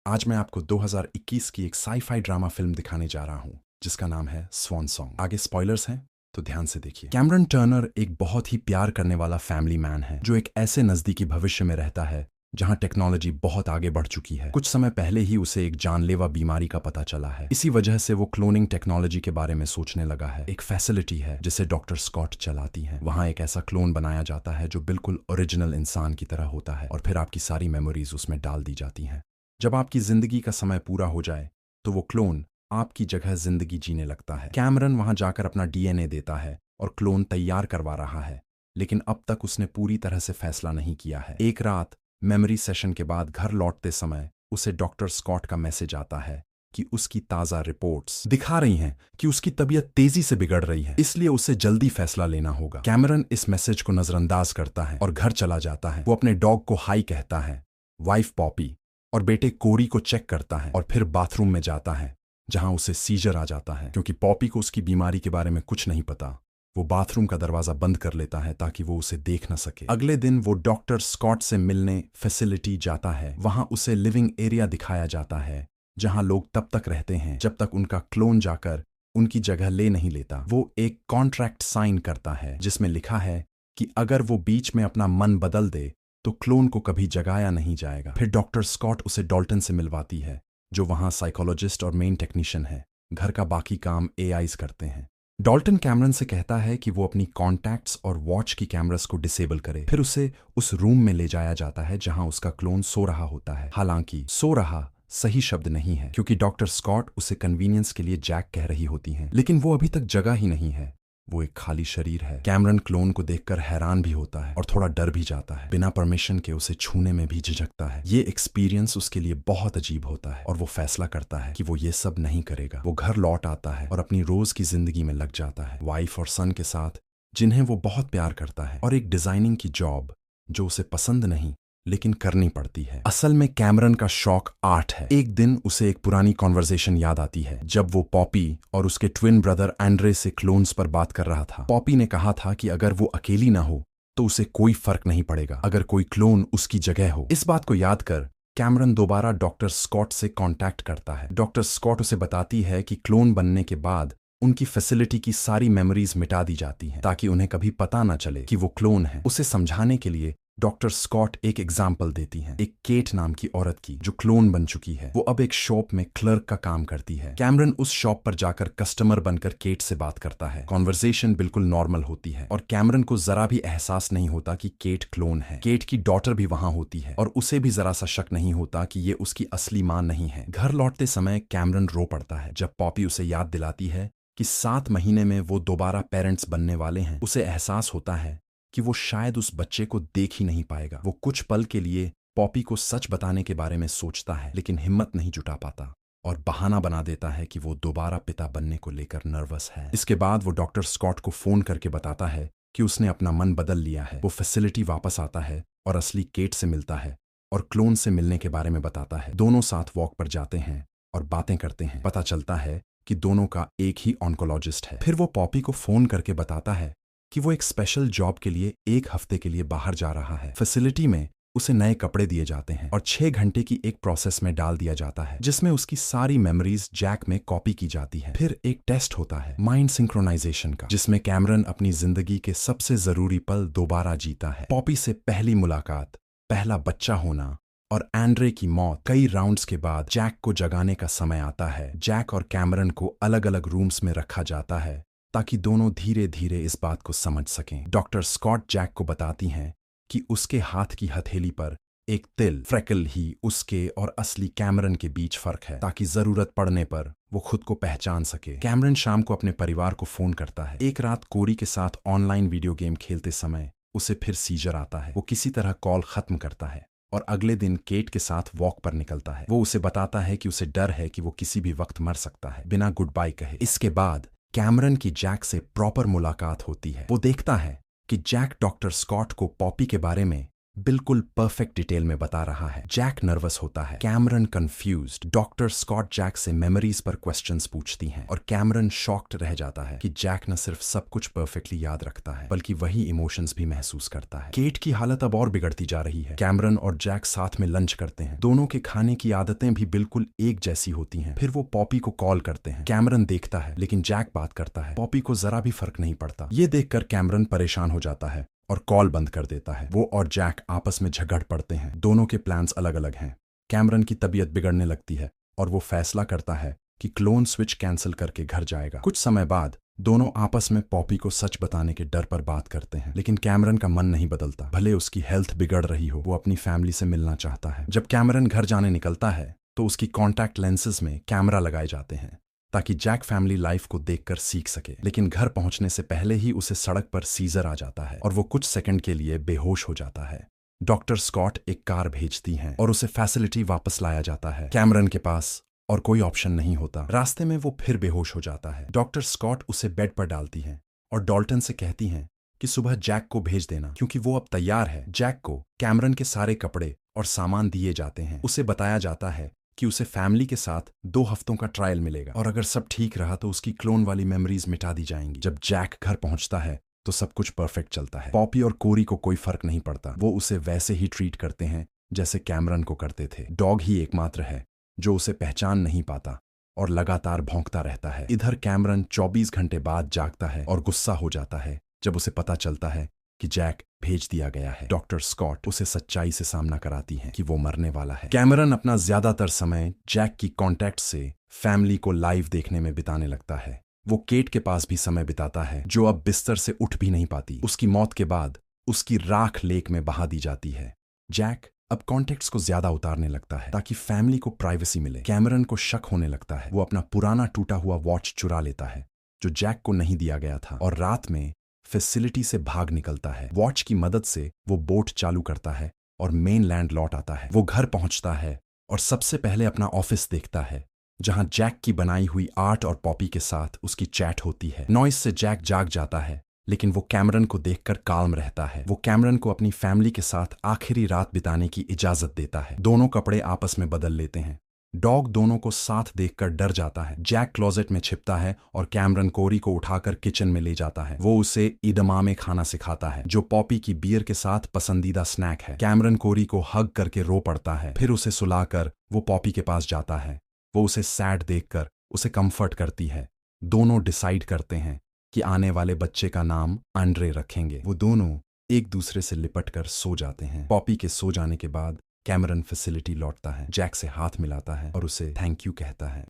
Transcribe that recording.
आज मैं आपको 2021 की एक साई-फाई ड्रामा फिल्म दिखाने जा रहा हूँ जिसका नाम है स्वॉन सॉन्ग। आगे स्पॉयलर्स हैं तो ध्यान से देखिए। कैमरन टर्नर एक बहुत ही प्यार करने वाला फैमिली मैन है जो एक ऐसे नजदीकी भविष्य में रहता है जहां टेक्नोलॉजी बहुत आगे बढ़ चुकी है। कुछ समय पहले ही उसे एक जानलेवा बीमारी का पता चला है। इसी वजह से वो क्लोनिंग टेक्नोलॉजी के बारे में सोचने लगा है। एक फैसिलिटी है जिसे डॉक्टर स्कॉट चलाती है। वहां एक ऐसा क्लोन बनाया जाता है जो बिल्कुल ओरिजिनल इंसान की तरह होता है और फिर आपकी सारी मेमोरीज उसमें डाल दी जाती हैं। जब आपकी जिंदगी का समय पूरा हो जाए तो वो क्लोन आपकी जगह जिंदगी जीने लगता है। कैमरन वहां जाकर अपना डीएनए देता है और क्लोन तैयार करवा रहा है, लेकिन अब तक उसने पूरी तरह से फैसला नहीं किया है। एक रात मेमोरी सेशन के बाद घर लौटते समय उसे डॉक्टर स्कॉट का मैसेज आता है कि उसकी ताजा रिपोर्ट्स दिखा रही हैं कि उसकी तबीयत तेजी से बिगड़ रही है, इसलिए उसे जल्दी फैसला लेना होगा। कैमरन इस मैसेज को नजरअंदाज करता है और घर चला जाता है। वो अपने डॉग को हाई कहता है, वाइफ पॉपी और बेटे कोरी को चेक करता है और फिर बाथरूम में जाता है जहां उसे सीजर आ जाता है। क्योंकि पॉपी को उसकी बीमारी के बारे में कुछ नहीं पता, वो बाथरूम का दरवाजा बंद कर लेता है ताकि वो उसे देख न सके। अगले दिन वो डॉक्टर स्कॉट से मिलने फैसिलिटी जाता है। वहां उसे लिविंग एरिया दिखाया जाता है जहां लोग तब तक रहते हैं जब तक उनका क्लोन जाकर उनकी जगह ले नहीं लेता। वो एक कॉन्ट्रैक्ट साइन करता है जिसमें लिखा है कि अगर वो बीच में अपना मन बदल दे तो क्लोन को कभी जगाया नहीं जाएगा। फिर डॉक्टर स्कॉट उसे डॉल्टन से मिलवाती है जो वहां साइकोलॉजिस्ट और मेन टेक्नीशियन है। घर का बाकी काम एआईज करते हैं। डॉल्टन कैमरन से कहता है कि वो अपनी कॉन्टैक्ट्स और वॉच की कैमरास को डिसेबल करे। फिर उसे उस रूम में ले जाया जाता है जहां उसका क्लोन सो रहा होता है। हालांकि सो रहा सही शब्द नहीं है क्योंकि डॉक्टर स्कॉट उसे कन्वीनियंस के लिए जैक कह रही होती हैं, लेकिन वो अभी तक जगा ही नहीं है। वो एक खाली शरीर है। कैमरन क्लोन को देखकर हैरान भी होता है और थोड़ा डर भी जाता है। बिना परमिशन के उसे छूने में भी झिझकता है। ये एक्सपीरियंस उसके लिए बहुत अजीब होता है और वो फैसला करता है कि वो ये सब नहीं करेगा। वो घर लौट आता है और अपनी रोज की जिंदगी में लग जाता है, वाइफ और सन के साथ जिन्हें वो बहुत प्यार करता है, और एक डिजाइनिंग की जॉब जो उसे पसंद नहीं लेकिन करनी पड़ती है। असल में कैमरन का शौक आर्ट है। एक दिन उसे एक पुरानी कॉन्वर्सेशन याद आती है जब वो पॉपी और उसके ट्विन ब्रदर एंड्रे से क्लोन्स पर बात कर रहा था। पॉपी ने कहा था कि अगर वो अकेली ना हो तो उसे कोई फर्क नहीं पड़ेगा अगर कोई क्लोन उसकी जगह हो। इस बात को याद कर कैमरन दोबारा डॉक्टर स्कॉट से कांटेक्ट करता है। डॉक्टर स्कॉट उसे बताती है कि क्लोन बनने के बाद उनकी फैसिलिटी की सारी मेमोरीज मिटा दी जाती हैं ताकि उन्हें कभी पता ना चले कि वो क्लोन है। उसे समझाने के लिए डॉक्टर स्कॉट एक एग्जाम्पल देती हैं, एक केट नाम की औरत की जो क्लोन बन चुकी है। वो अब एक शॉप में क्लर्क का काम करती है। कैमरन उस शॉप पर जाकर कस्टमर बनकर केट से बात करता है। कॉन्वर्सेशन बिल्कुल नॉर्मल होती है और कैमरन को जरा भी एहसास नहीं होता कि केट क्लोन है। केट की डॉटर भी वहां होती है और उसे भी जरा सा शक नहीं होता कि ये उसकी असली मां नहीं है। घर लौटते समय कैमरन रो पड़ता है जब पॉपी उसे याद दिलाती है कि 7 महीने में वो दोबारा पेरेंट्स बनने वाले हैं। उसे एहसास होता है कि वो शायद उस बच्चे को देख ही नहीं पाएगा। वो कुछ पल के लिए पॉपी को सच बताने के बारे में सोचता है लेकिन हिम्मत नहीं जुटा पाता और बहाना बना देता है कि वो दोबारा पिता बनने को लेकर नर्वस है। इसके बाद वो डॉक्टर स्कॉट को फोन करके बताता है कि उसने अपना मन बदल लिया है। वो फैसिलिटी वापस आता है और असली केट से मिलता है और क्लोन से मिलने के बारे में बताता है। दोनों साथ वॉक पर जाते हैं और बातें करते हैं। पता चलता है कि दोनों का एक ही ऑन्कोलॉजिस्ट है। फिर वो पॉपी को फोन करके बताता है कि वो एक स्पेशल जॉब के लिए 1 हफ्ते के लिए बाहर जा रहा है। फैसिलिटी में उसे नए कपड़े दिए जाते हैं और 6 घंटे की एक प्रोसेस में डाल दिया जाता है जिसमें उसकी सारी मेमोरीज जैक में कॉपी की जाती है। फिर एक टेस्ट होता है माइंड सिंक्रोनाइजेशन का जिसमें कैमरन अपनी जिंदगी के सबसे जरूरी पल दोबारा जीता है। पॉपी से पहली मुलाकात, पहला बच्चा होना और एंड्रे की मौत। कई राउंड्स के बाद जैक को जगाने का समय आता है। जैक और कैमरन को अलग अलग रूम्स में रखा जाता है ताकि दोनों धीरे धीरे इस बात को समझ सकें। डॉक्टर स्कॉट जैक को बताती हैं कि उसके हाथ की हथेली पर एक तिल फ्रेकल ही उसके और असली कैमरन के बीच फर्क है ताकि जरूरत पड़ने पर वो खुद को पहचान सके। कैमरन शाम को अपने परिवार को फोन करता है। एक रात कोरी के साथ ऑनलाइन वीडियो गेम खेलते समय उसे फिर सीजर आता है। वो किसी तरह कॉल खत्म करता है और अगले दिन केट के साथ वॉक पर निकलता है। वो उसे बताता है कि उसे डर है कि वो किसी भी वक्त मर सकता है बिना गुड बाय कहे। इसके बाद कैमरन की जैक से प्रॉपर मुलाकात होती है। वो देखता है कि जैक डॉक्टर स्कॉट को पॉपी के बारे में बिल्कुल परफेक्ट डिटेल में बता रहा है। जैक नर्वस होता है, Cameron confused. Doctor Scott Jack से मेमोरीज पर क्वेश्चंस पूछती हैं और कैमरन शॉक्ड रह जाता है कि जैक न सिर्फ सब कुछ परफेक्टली याद रखता है बल्कि वही इमोशंस भी महसूस करता है। केट की हालत अब और बिगड़ती जा रही है। कैमरन और जैक साथ में लंच करते हैं। दोनों के खाने की आदतें भी बिल्कुल एक जैसी होती हैं। फिर वो पॉपी को कॉल करते हैं। कैमरन देखता है लेकिन जैक बात करता है। पॉपी को जरा भी फर्क नहीं पड़ता। ये देखकर कैमरन परेशान हो जाता है और कॉल बंद कर देता है। वो और जैक आपस में झगड़ पड़ते हैं। दोनों के प्लान्स अलग अलग हैं। कैमरन की तबीयत बिगड़ने लगती है और वो फैसला करता है कि क्लोन स्विच कैंसिल करके घर जाएगा। कुछ समय बाद दोनों आपस में पॉपी को सच बताने के डर पर बात करते हैं, लेकिन कैमरन का मन नहीं बदलता। भले उसकी हेल्थ बिगड़ रही हो, वो अपनी फैमिली से मिलना चाहता है। जब कैमरन घर जाने निकलता है तो उसकी कॉन्टैक्ट लेंसेज में कैमरा लगाए जाते हैं ताकि जैक फैमिली लाइफ को देखकर सीख सके। लेकिन घर पहुंचने से पहले ही उसे सड़क पर सीजर आ जाता है और वो कुछ सेकंड के लिए बेहोश हो जाता है। डॉक्टर स्कॉट एक कार भेजती हैं और उसे फैसिलिटी वापस लाया जाता है। कैमरन के पास और कोई ऑप्शन नहीं होता। रास्ते में वो फिर बेहोश हो जाता है। डॉक्टर स्कॉट उसे बेड पर डालती हैं और डॉल्टन से कहती हैं कि सुबह जैक को भेज देना क्योंकि वो अब तैयार है। जैक को कैमरन के सारे कपड़े और सामान दिए जाते हैं। उसे बताया जाता है कि उसे फैमिली के साथ 2 हफ्तों का ट्रायल मिलेगा और अगर सब ठीक रहा तो उसकी क्लोन वाली मेमोरीज मिटा दी जाएंगी। जब जैक घर पहुंचता है तो सब कुछ परफेक्ट चलता है। पॉपी और कोरी को कोई फर्क नहीं पड़ता। वो उसे वैसे ही ट्रीट करते हैं जैसे कैमरन को करते थे। डॉग ही एकमात्र है जो उसे पहचान नहीं पाता और लगातार भौंकता रहता है। इधर कैमरन 24 घंटे बाद जागता है और गुस्सा हो जाता है जब उसे पता चलता है कि जैक भेज दिया गया है। डॉक्टर स्कॉट उसे सच्चाई से सामना कराती हैं कि वो मरने वाला है। कैमरन अपना ज्यादातर समय जैक की कॉन्टैक्ट से फैमिली को लाइव देखने में बिताने लगता है। वो केट के पास भी समय बिताता है जो अब बिस्तर से उठ भी नहीं पाती। उसकी मौत के बाद उसकी राख लेक में बहा दी जाती है। जैक अब कॉन्टेक्ट्स को ज्यादा उतारने लगता है ताकि फैमिली को प्राइवेसी मिले। कैमरन को शक होने लगता है। वो अपना पुराना टूटा हुआ वॉच चुरा लेता है जो जैक को नहीं दिया गया था और रात में फैसिलिटी से भाग निकलता है। वॉच की मदद से वो बोट चालू करता है और मेनलैंड लौट आता है। वो घर पहुंचता है और सबसे पहले अपना ऑफिस देखता है जहां जैक की बनाई हुई आर्ट और पॉपी के साथ उसकी चैट होती है। नॉइस से जैक जाग जाता है लेकिन वो कैमरन को देखकर काल्म रहता है। वो कैमरन को अपनी फैमिली के साथ आखिरी रात बिताने की इजाजत देता है। दोनों कपड़े आपस में बदल लेते हैं। डॉग दोनों को साथ देखकर डर जाता है। जैक क्लोजेट में छिपता है और कैमरन कोरी को उठाकर किचन में ले जाता है। वो उसे इदमामे खाना सिखाता है जो पॉपी की बियर के साथ पसंदीदा स्नैक है। कैमरन कोरी को हग करके रो पड़ता है। फिर उसे सुलाकर वो पॉपी के पास जाता है। वो उसे सैड देखकर उसे कंफर्ट करती है। दोनों डिसाइड करते हैं कि आने वाले बच्चे का नाम आंड्रे रखेंगे। वो दोनों एक दूसरे से लिपटकर सो जाते हैं। पॉपी के सो जाने के बाद कैमरन फैसिलिटी लौटता है, जैक से हाथ मिलाता है और उसे थैंक यू कहता है।